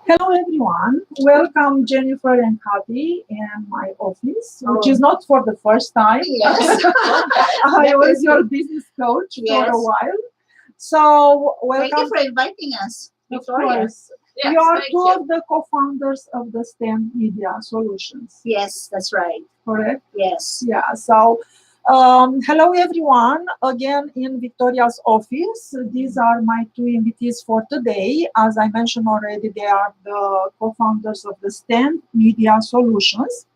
Hello, everyone. Welcome, Jennifer and Kathy, in my office, which is not for the first time. Yes. I was your business coach for a Yes. while. So, Thank you welcome, for inviting us, of Victoria. course. Yes, You are thank two you. of the co-founders of the STEM Media Solutions, Yes, that's right. correct? Yes. Yeah, so hello everyone again in Victoria's office. These are my two invitees for today. As I mentioned already, they are the co-founders of the STEM Media Solutions,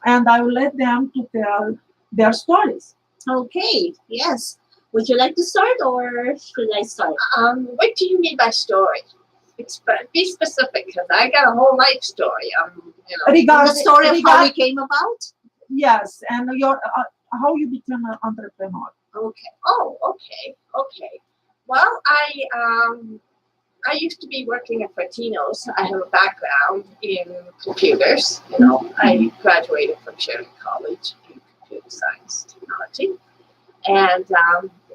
and I will let them to tell their stories. Okay. Yes. Would you like to start or should I start? What do you mean by story? Be specific, because I got a whole life story. The Regarding story of how we came about? yes, and your how you became an entrepreneur. Okay. Oh, okay. Well, I used to be working at Fortino's. I have a background in computers. I graduated from Sheridan College in computer science technology, and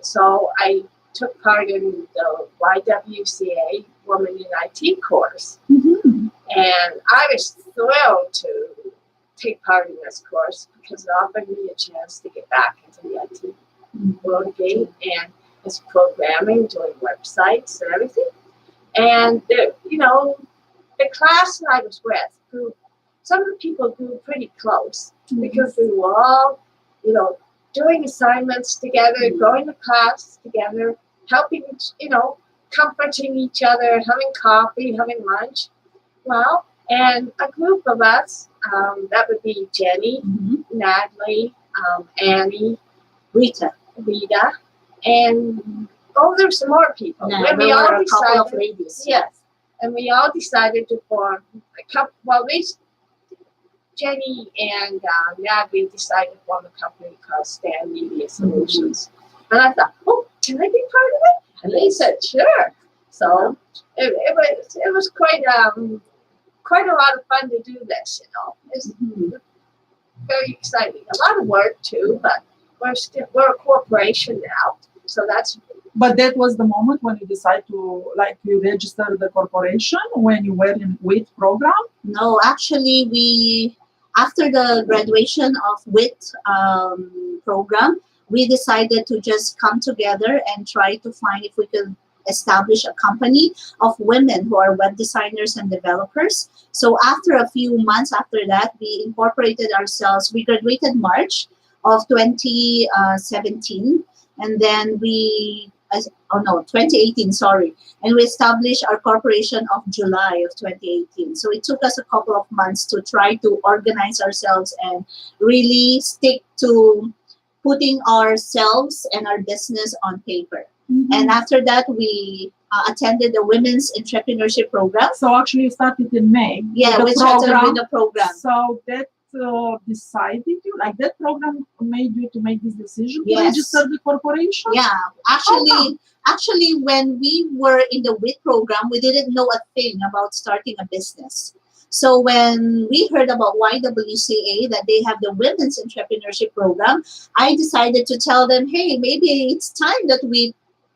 so I took part in the YWCA Women in IT course. Mhm. And I was thrilled to take part in this course because it offered me a chance to get back into the IT world again and this programming, doing websites and everything. And the class that I was with some of the people grew pretty close because we were all, doing assignments together, going to class together, helping, comforting each other, having coffee, having lunch. Well, and a group of us, that would be Jenny, Natalie, Annie, Rita. Rita, and there's some more people. No, And there we all were a couple of decided, ladies. yes, and we all decided to form a couple. Well, at least Jenny and Natalie decided to form a company called Stan Media Solutions. And I thought, oh, can I be part of it? And they said, sure. So it was quite a lot of fun to do this. It's very exciting. A lot of work too, but we're a corporation now, so that's But that was the moment when you decide to you register the corporation when you were in WIT program. No, actually, we after the graduation of WIT program, we decided to just come together and try to find if we could establish a company of women who are web designers and developers. So after a few months after that, we incorporated ourselves. We graduated March of 2017, and then oh no, 2018, sorry. And we established our corporation of July of 2018. So it took us a couple of months to try to organize ourselves and really stick to putting ourselves and our business on paper. And after that, we attended the Women's Entrepreneurship Program. So actually, you started in May. Yeah, with we the started program. with the program. So that decided you, that program made you to make this decision to Yes. register the corporation? Yeah, actually, when we were in the WIT program, we didn't know a thing about starting a business. So when we heard about YWCA, that they have the Women's Entrepreneurship Program, I decided to tell them, hey, maybe it's time that we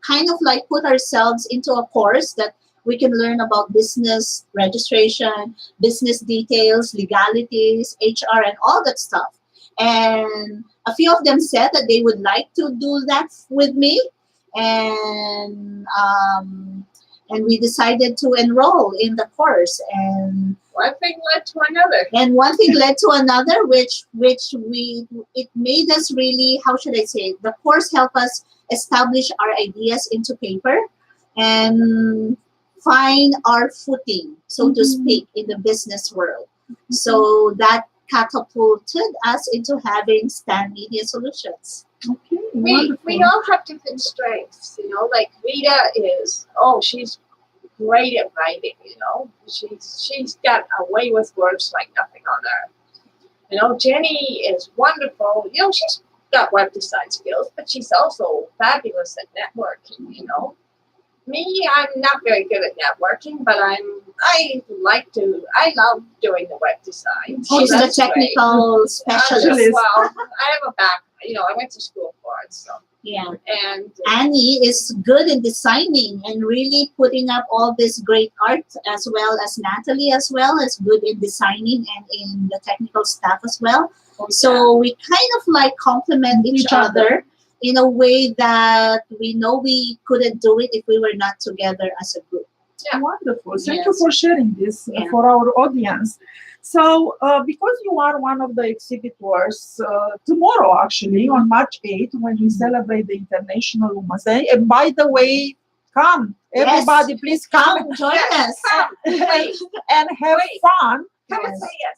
kind of put ourselves into a course that we can learn about business registration, business details, legalities, HR, and all that stuff. And a few of them said that they would like to do that with me, and we decided to enroll in the course, and one thing led to another. one thing led to another, which it made us really, how should I say it? The course helped us establish our ideas into paper and find our footing, so to speak, in the business world. So that catapulted us into having Stan Media Solutions. Okay, We wonderful. all have different strengths, like Rita she's great at writing, she's got a way with words like nothing on earth. Jenny is wonderful. She's got web design skills, but she's also fabulous at networking. Me, I'm not very good at networking, but I love doing the web design. She's the that's great. technical specialist. Specialist. Well, I have a back. I went to school for it, so Yeah. And Annie is good in designing and really putting up all this great art, as well as Natalie as well is good in designing and in the technical staff as well. So we kind of like complement each other in a way that we know we couldn't do it if we were not together as a group. Yeah. Wonderful. Thank you Yes. for sharing this Yeah. for our audience. So, because you are one of the exhibitors, tomorrow actually, on March 8th, when we celebrate the International Women's Day, and by the way, come, Yes. everybody, please come Come join us. and have fun. come and say yes.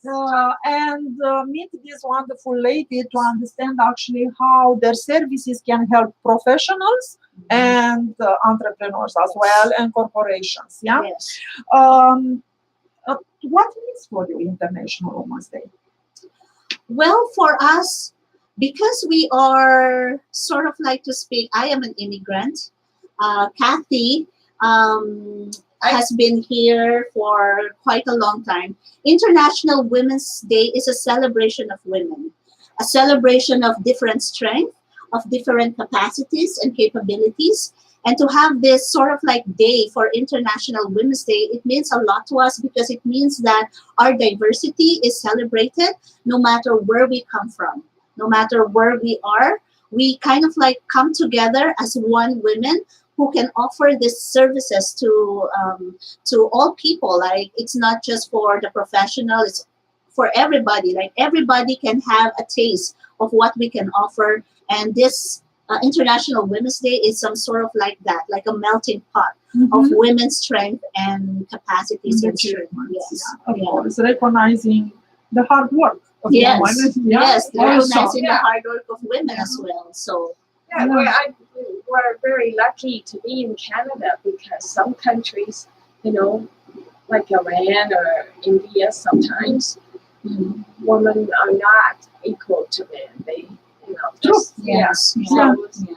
And meet this wonderful lady to understand actually how their services can help professionals and entrepreneurs as well, and corporations. Yeah. Yes. What means for you International Women's Day? Well, for us, because we are sort of like to speak, I am an immigrant. Kathy has been here for quite a long time. International Women's Day is a celebration of women, a celebration of different strength, of different capacities and capabilities. And to have this sort of like day for International Women's Day, it means a lot to us because it means that our diversity is celebrated no matter where we come from, no matter where we are. We kind of like come together as one women who can offer these services to all people. Like, it's not just for the professional, it's for everybody. Like, everybody can have a taste of what we can offer. And this International Women's Day is some sort of like that, like a melting pot of women's strength and capacities and strength. Yes. Of course, recognizing the hard work of Yes. women. Yes, Also. recognizing the Yeah. hard work of women as well. So Yeah, we're very lucky to be in Canada because some countries, like Iran or India, sometimes women are not equal to men. They, just, yes, Yeah. yeah.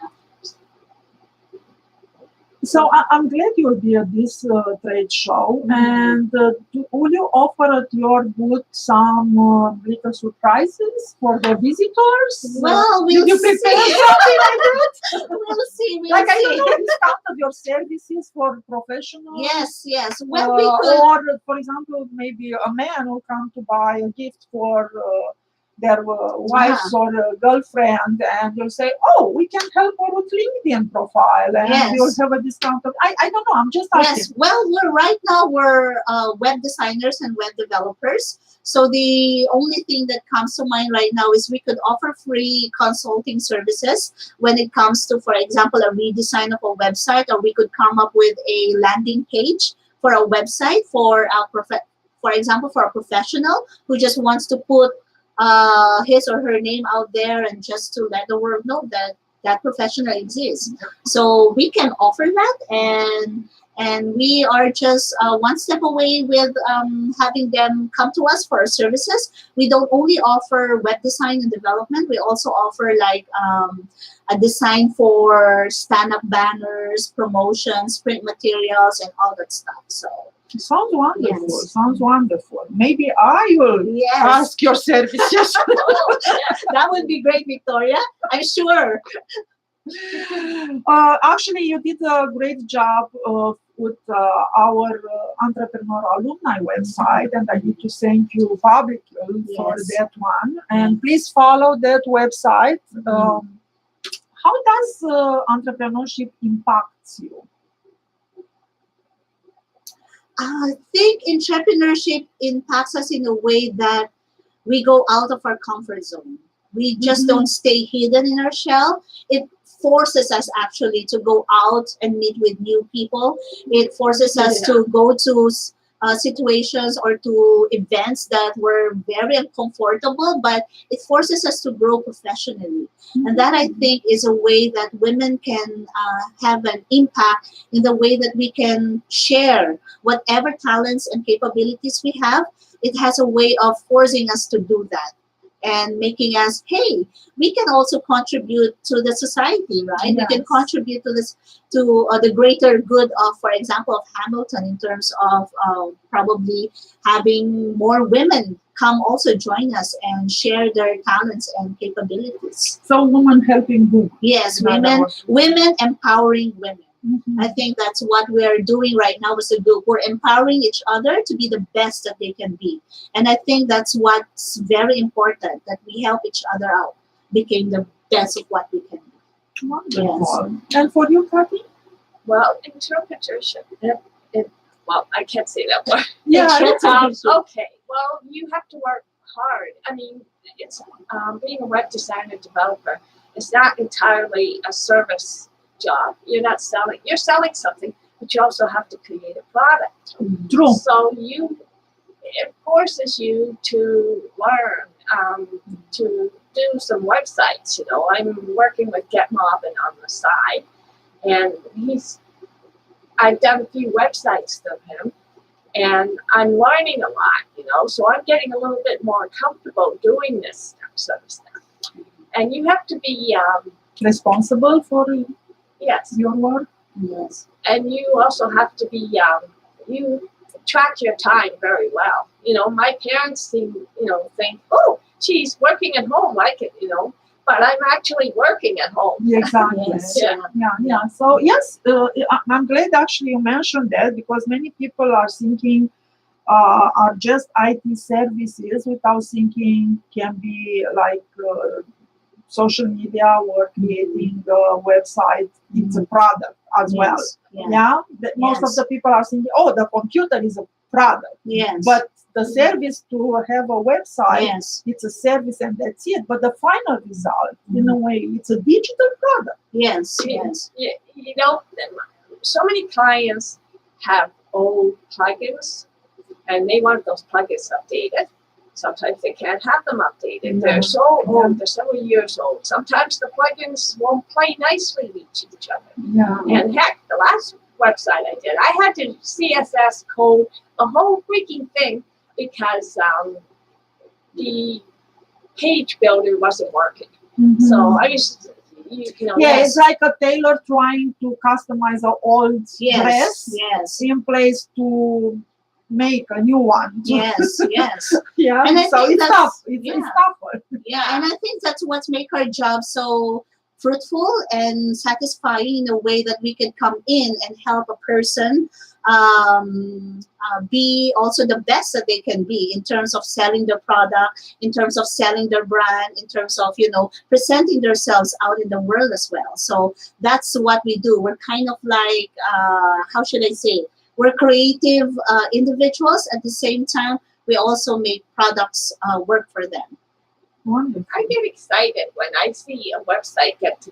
So I'm glad you'll be at this trade show. And will you offer at your booth some little surprises for the visitors? Well, Did we'll you prepare see. something like that? We'll see. We'll Like, I see. don't know, discount of your services for professionals? Yes. Well, we could. Or, for example, maybe a man will come to buy a gift for their wives or girlfriend, and you'll say, "Oh, we can help her with LinkedIn profile, and Yes. we'll have a discount." I don't know. I'm just asking. Yes. Well, we're web designers and web developers. So the only thing that comes to mind right now is we could offer free consulting services when it comes to, for example, a redesign of a website, or we could come up with a landing page for a website for for example, for a professional who just wants to put his or her name out there and just to let the world know that that professional exists. So we can offer that, and we are just one step away with having them come to us for our services. We don't only offer web design and development, we also offer like a design for stand-up banners, promotions, print materials, and all that stuff. So Sounds wonderful. Yes. Sounds wonderful. Maybe I will yes. ask your services. That would be great, Victoria. I'm sure. Actually, you did a great job with our entrepreneur alumni website, and I need to thank you publicly for Yes. that one. And please follow that website. How does entrepreneurship impact you? I think entrepreneurship impacts us in a way that we go out of our comfort zone. We just don't stay hidden in our shell. It forces us actually to go out and meet with new people. It forces us to go to situations or to events that were very uncomfortable, but it forces us to grow professionally. And that, I think, is a way that women can have an impact in the way that we can share whatever talents and capabilities we have. It has a way of forcing us to do that. and making us, hey, we can also contribute to the society, right? We can Yes. contribute to this, to the greater good of, for example, of Hamilton, in terms of probably having more women come also join us and share their talents and capabilities. So women helping women. Yes, In other women, words. women empowering women. Mhm. I think that's what we are doing right now as a group. We're empowering each other to be the best that they can be. And I think that's what's very important, that we help each other out, become the best of what we can be. Wonderful. And for you, Kathy? Well, interpretation. Well, I can't say that word. Yeah, Okay. Well, you have to work hard. I mean, it's being a web designer developer is not entirely a service job. You're not selling. You're selling something, but you also have to create a product. true. So it forces you to learn, to do some websites. You know, I'm working with GetMobbin on the side, and I've done a few websites for him, and I'm learning a lot. You know, so I'm getting a little bit more comfortable doing this sort of stuff. And you have to be Responsible for yes, your work. Yes. and you also have to be you track your time very well. You know, my parents think, oh, she's working at home, but I'm actually working at home. Yeah, exactly. Yes. Yeah. So yes, I'm glad actually you mentioned that, because many people are thinking are just IT services without thinking can be like social media or creating a website. It's a product as well. Yes. Yeah, most of Yes. the people are thinking, oh, the computer is a product, Yes. but the service to have a website, yes. it's a service and that's it. But the final result, in a way, it's a digital product. Yes. Yes. You know, so many clients have old plugins, and they want those plugins updated. Sometimes they can't have them updated. Yeah. They're so old, they're several years old. Sometimes the plugins won't play nicely with each other. Yeah. And heck, the last website I did, I had to CSS code the whole freaking thing because the page builder wasn't working. Mhm. So I used, yeah, yes. it's like a tailor trying to customize an old Yes. dress Yes. in place to make a new one. Yes. Yes. Yeah, And I so think it's that's- tough. It's yeah. tougher. Yeah, and I think that's what's make our job so fruitful and satisfying, in a way that we can come in and help a person be also the best that they can be, in terms of selling their product, in terms of selling their brand, in terms of presenting themselves out in the world as well. So that's what we do. We're kind of like how should I say? We're creative individuals. At the same time, we also make products work for them. Wonderful. I get excited when I see a website get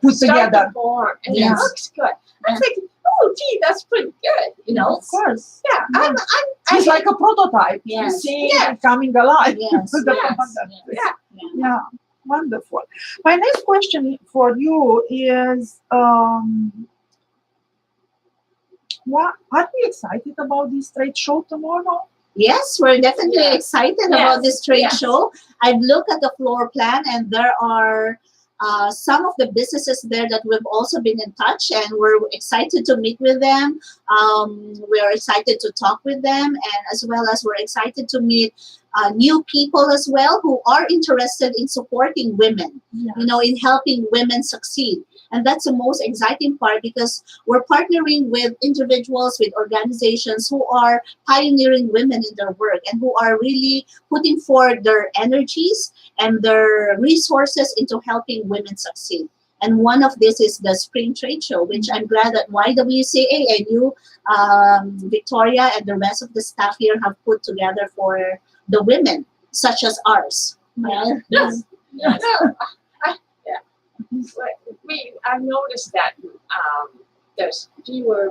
Put start together. to form, and Yes. it looks good. I think, oh, gee, that's pretty good. Of course. Yeah, Yeah. It's like a prototype. You Yes. see Yeah. it coming alive. Yes. The Yes. product. Yeah. Yeah, wonderful. My next question for you is, what are we excited about this trade show tomorrow? Yes, we're definitely Yes. excited Yes. about this trade Yes. show. I've looked at the floor plan, and there are some of the businesses there that we've also been in touch, and we're excited to meet with them. We're excited to talk with them, and as well as we're excited to meet new people as well, who are interested in supporting women, Yeah. in helping women succeed. And that's the most exciting part, because we're partnering with individuals, with organizations who are pioneering women in their work, and who are really putting forth their energies and their resources into helping women succeed. And one of this is the Spring Trade Show, which I'm glad that YWCA and you, Victoria, and the rest of the staff here have put together for the women, such as ours. Right? Yes. Yes. No, I've noticed that there's fewer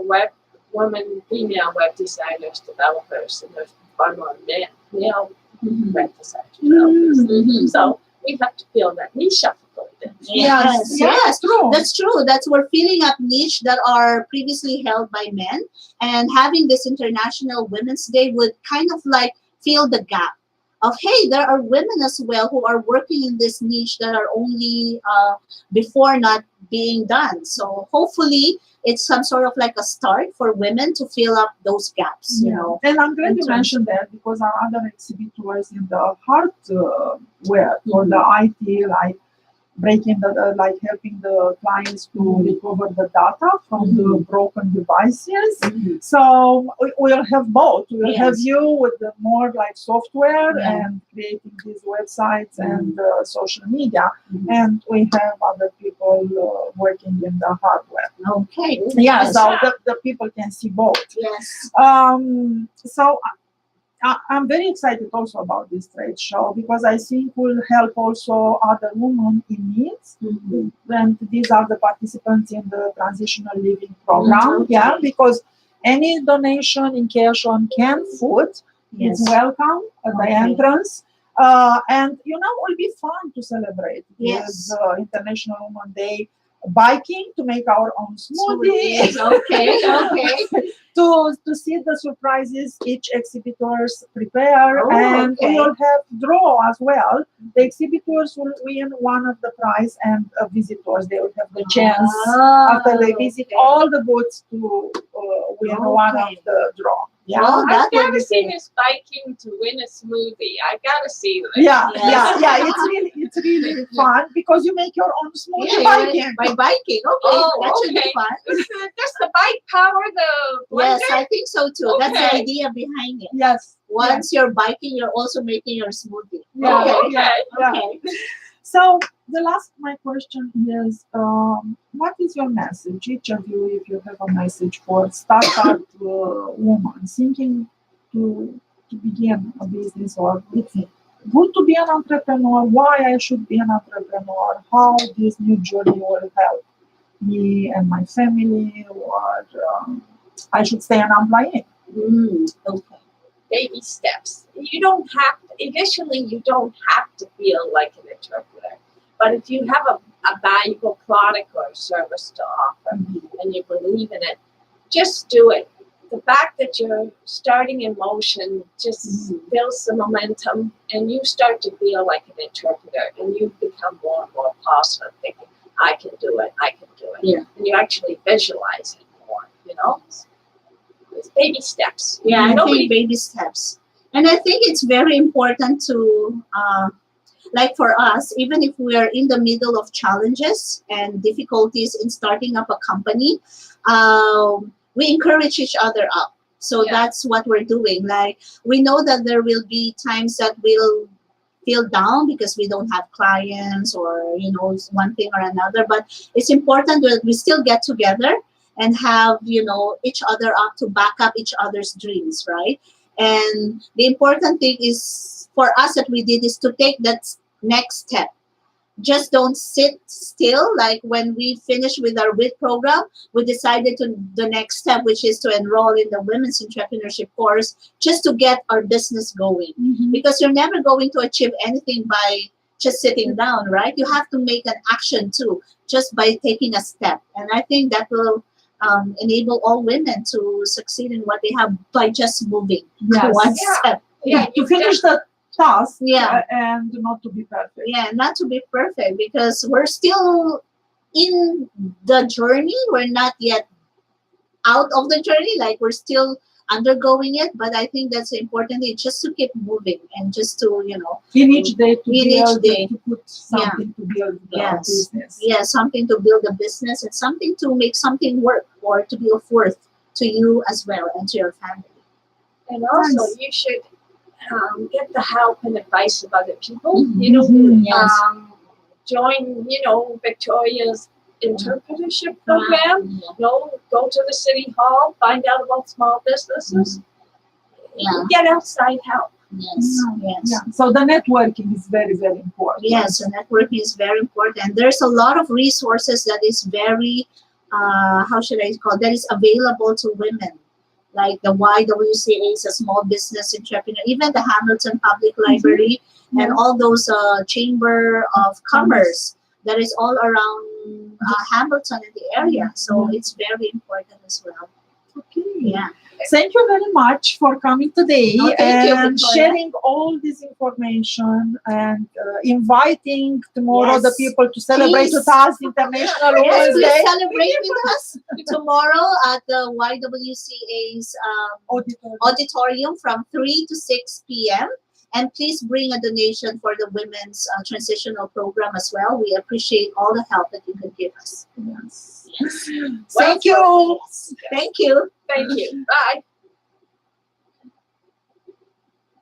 female web designers, developers, and there's far more male Mhm. web designers, developers. Mhm. So we have to fill that niche up a little bit. Yes, yes. True. That's true. We're filling up niche that are previously held by men, and having this International Women's Day would kind of like fill the gap of, hey, there are women as well who are working in this niche that are only before not being done. So hopefully it's some sort of like a start for women to fill up those gaps, you know. And I'm glad in you terms- mentioned that, because our other exhibitors in the hardware or the IT, like breaking like helping the clients to recover the data from the broken devices. Mhm. So we'll have both. We'll have Yes. you with the more like software Yeah. and creating these websites and social media, Mhm. and we have other people working in the hardware. Okay. Yeah, Yes. so the people can see both. Yes. So I'm very excited also about this trade show, because I think will help also other women in need. Mhm. And these are the participants in the transitional living program. Okay. Yeah, because any donation in cash or canned food Yes. is welcome at the Okay. entrance. And it will be fun to celebrate Yes. this International Women's Day. Biking to make our own smoothie. Yes. Okay. Okay. to see the surprises each exhibitors prepare, Oh, and okay. we will have draw as well. The exhibitors will win one of the prize, and visitors, they will have the chance after they visit okay. all the booths to win one of Okay. the draw. Yeah. Well, I've that would gotta be see great. Miss Biking to win a smoothie. I gotta see this. Yeah, Yes. it's really fun, because you make your own smoothie Yeah, biking. by biking. Okay. Oh, That should be okay. fun. Does the bike power the blender? Yes, I think so too. That's the Okay. idea behind it. Yes. Once you're biking, you're also making your smoothie. Yeah. Okay. Yeah. Yeah. Okay. So the last my question is, what is your message? Each of you, if you have a message for startup woman thinking to begin a business, or it's good to be an entrepreneur, why I should be an entrepreneur, how this new journey will help me and my family, or I should stay an employee. Okay. Baby steps. You don't have to, initially, you don't have to feel like an interpreter. But if you have a valuable product or service to offer and you believe in it, just do it. The fact that you're starting in motion just builds the momentum, and you start to feel like an interpreter, and you become more and more positive, thinking, I can do it, I can do it. Yeah. And you actually visualize it more, It's baby steps. Yeah, I Nobody think baby steps. And I think it's very important to, like for us, even if we are in the middle of challenges and difficulties in starting up a company, we encourage each other up. So Yeah. that's what we're doing. Like, we know that there will be times that we'll feel down because we don't have clients or, one thing or another. But it's important that we still get together and have, each other up to back up each other's dreams, right? And the important thing is for us that we did is to take that next step. Just don't sit still. Like when we finished with our WIT program, we decided to the next step, which is to enroll in the Women's Entrepreneurship course, just to get our business going. Because you're never going to achieve anything by just sitting down, right? You have to make an action too, just by taking a step. And I think that will enable all women to succeed in what they have by just moving Yes. one Yeah. step. Yeah, To finish the task, Yeah. and not to be perfect. Yeah, not to be perfect, because we're still in the journey. We're not yet out of the journey. Like, we're still undergoing it. But I think that's important. It's just to keep moving and just to, In each day to In each build, day. to put something to build the Yes. business. yeah, something to build a business and something to make something work or to be of worth to you as well and to your family. And also, Nice. you should get the help and advice of other people. Yes. Join, Victoria's interpretership program. Go to the city hall, find out about small businesses. Yeah. Get outside help. Yes. Yes. Yeah. So the networking is very, very important. Yes, so networking is very important. There's a lot of resources that is very, how should I call, that is available to women. Like the YWCA is a small business entrepreneur, even the Hamilton Public Library and all those Chamber of Commerce that is all around Hamilton in the area. So it's very important as well. Okay. Yeah. Thank you very much for coming today Oh, thank you, and Victoria. sharing all this information and inviting tomorrow the Yes. people to celebrate Please. with us International Yes, Women's please Day celebrate with us tomorrow at the YWCA's auditorium. auditorium from 3 to 6 p.m. And please bring a donation for the women's transitional program as well. We appreciate all the help that you can give us. Yes. Yes. Thank you. Thank you. Thank you. Bye.